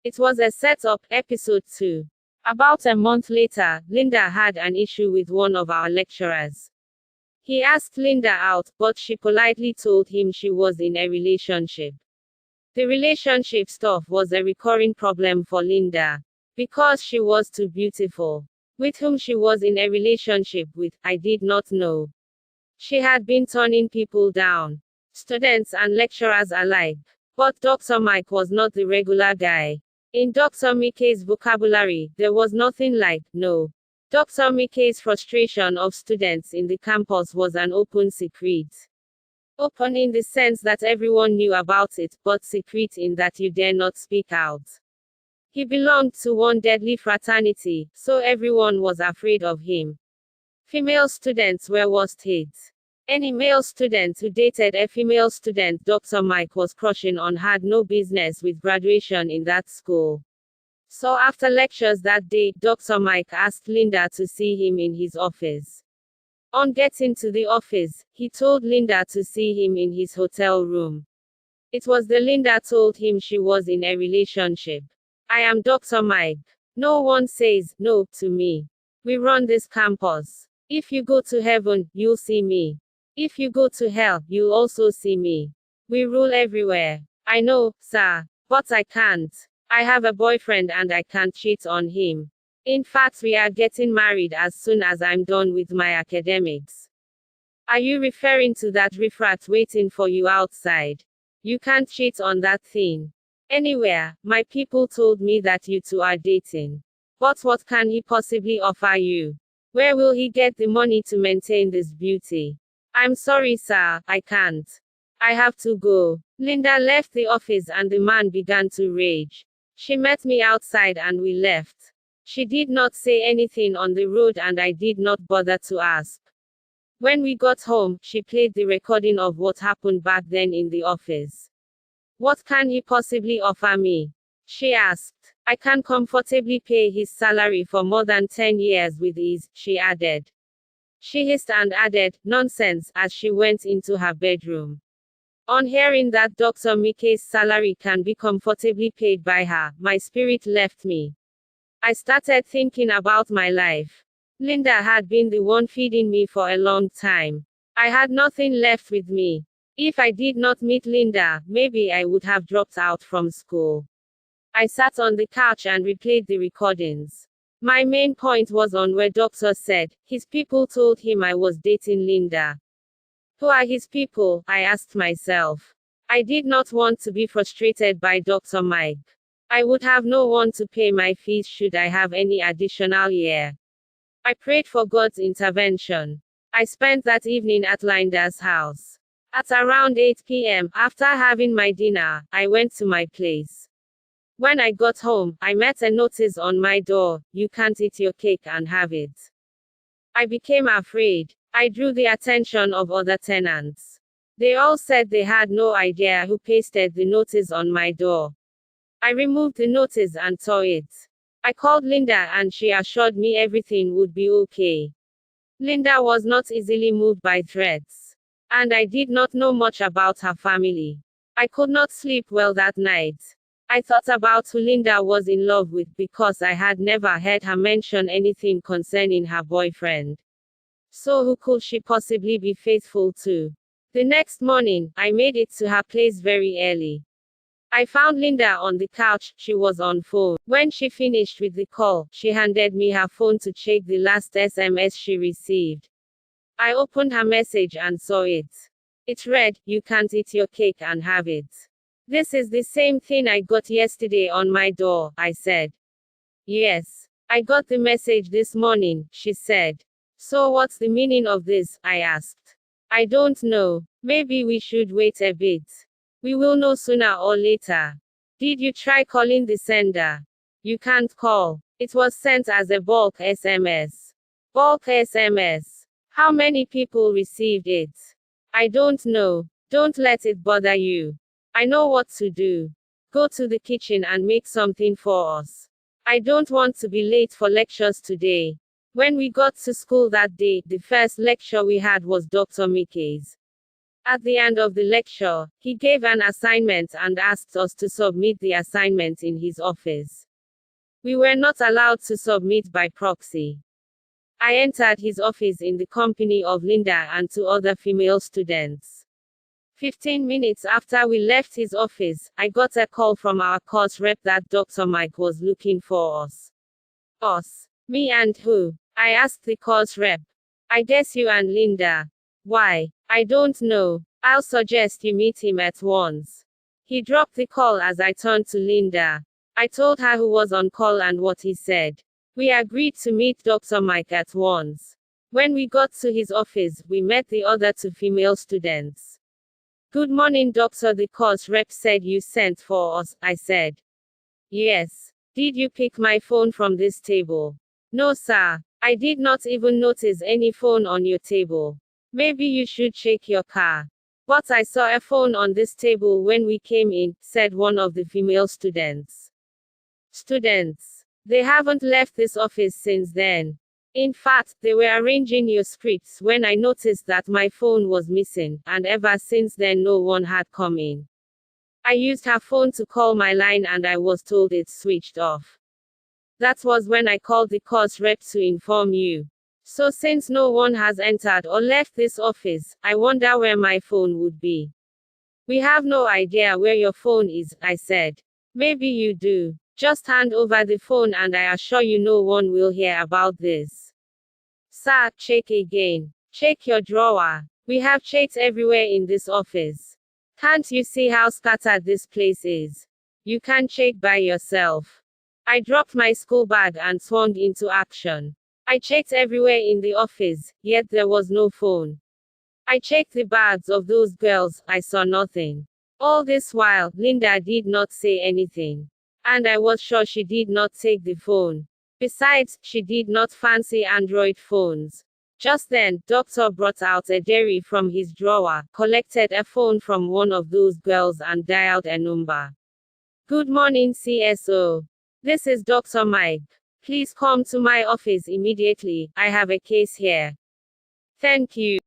It was a setup, episode 2. About a month later, Linda had an issue with one of our lecturers. He asked Linda out, but she politely told him she was in a relationship. The relationship stuff was a recurring problem for Linda. Because she was too beautiful. With whom she was in a relationship with, I did not know. She had been turning people down. Students and lecturers alike. But Dr. Mike was not the regular guy. In Dr. Mickey's vocabulary, there was nothing like, no. Dr. Mickey's frustration of students in the campus was an open secret. Open in the sense that everyone knew about it, but secret in that you dare not speak out. He belonged to one deadly fraternity, so everyone was afraid of him. Female students were worst hit. Any male student who dated a female student Dr. Mike was crushing on had no business with graduation in that school. So after lectures that day, Dr. Mike asked Linda to see him in his office. On getting to the office, he told Linda to see him in his hotel room. It was the Linda told him she was in a relationship. I am Dr. Mike. No one says no to me. We run this campus. If you go to heaven, you'll see me. If you go to hell, you'll also see me. We rule everywhere. I know, sir, but I can't. I have a boyfriend and I can't cheat on him. In fact, we are getting married as soon as I'm done with my academics. Are you referring to that riffraff waiting for you outside? You can't cheat on that thing. Anywhere, my people told me that you two are dating. But what can he possibly offer you? Where will he get the money to maintain this beauty? I'm sorry, sir, I can't. I have to go. Linda left the office and the man began to rage. She met me outside and we left. She did not say anything on the road and I did not bother to ask. When we got home, she played the recording of what happened back then in the office. What can he possibly offer me? She asked. I can comfortably pay his salary for more than 10 years with ease, she added. She hissed and added, nonsense, as she went into her bedroom. On hearing that Dr. Mickey's salary can be comfortably paid by her, my spirit left me. I started thinking about my life. Linda had been the one feeding me for a long time. I had nothing left with me. If I did not meet Linda, maybe I would have dropped out from school. I sat on the couch and replayed the recordings. My main point was on where Doctor said, his people told him I was dating Linda. Who are his people? I asked myself. I did not want to be frustrated by Dr. Mike. I would have no one to pay my fees should I have any additional year. I prayed for God's intervention. I spent that evening at Linda's house. At around 8 p.m., after having my dinner, I went to my place. When I got home, I met a notice on my door, you can't eat your cake and have it. I became afraid. I drew the attention of other tenants. They all said they had no idea who pasted the notice on my door. I removed the notice and tore it. I called Linda and she assured me everything would be okay. Linda was not easily moved by threats. And I did not know much about her family. I could not sleep well that night. I thought about who Linda was in love with because I had never heard her mention anything concerning her boyfriend. So who could she possibly be faithful to? The next morning, I made it to her place very early. I found Linda on the couch, she was on phone. When she finished with the call, she handed me her phone to check the last SMS she received. I opened her message and saw it. It read, you can't eat your cake and have it. This is the same thing I got yesterday on my door, I said. Yes. I got the message this morning, she said. So what's the meaning of this? I asked. I don't know. Maybe we should wait a bit. We will know sooner or later. Did you try calling the sender? You can't call. It was sent as a bulk SMS. Bulk SMS. How many people received it? I don't know. Don't let it bother you. I know what to do. Go to the kitchen and make something for us. I don't want to be late for lectures today. When we got to school that day, the first lecture we had was Dr. Mickey's. At the end of the lecture, he gave an assignment and asked us to submit the assignment in his office. We were not allowed to submit by proxy. I entered his office in the company of Linda and two other female students. 15 minutes after we left his office, I got a call from our course rep that Dr. Mike was looking for us. Us? Me and who? I asked the course rep. I guess you and Linda. Why? I don't know. I'll suggest you meet him at once. He dropped the call as I turned to Linda. I told her who was on call and what he said. We agreed to meet Dr. Mike at once. When we got to his office, we met the other two female students. Good morning, doctor, the course rep said you sent for us, I said. Yes. Did you pick my phone from this table? No, sir. I did not even notice any phone on your table. Maybe you should check your car. But I saw a phone on this table when we came in, said one of the female students. Students. They haven't left this office since then. In fact, they were arranging your scripts when I noticed that my phone was missing, and ever since then no one had come in. I used her phone to call my line and I was told it's switched off. That was when I called the course rep to inform you. So since no one has entered or left this office, I wonder where my phone would be. We have no idea where your phone is, I said. Maybe you do. Just hand over the phone and I assure you no one will hear about this. Sir, check again. Check your drawer. We have checked everywhere in this office. Can't you see how scattered this place is? You can check by yourself. I dropped my school bag and swung into action. I checked everywhere in the office, yet there was no phone. I checked the bags of those girls, I saw nothing. All this while, Linda did not say anything. And I was sure she did not take the phone. Besides, she did not fancy Android phones. Just then, Doctor brought out a diary from his drawer, collected a phone from one of those girls and dialed a number. Good morning, CSO. This is Dr. Mike. Please come to my office immediately. I have a case here. Thank you.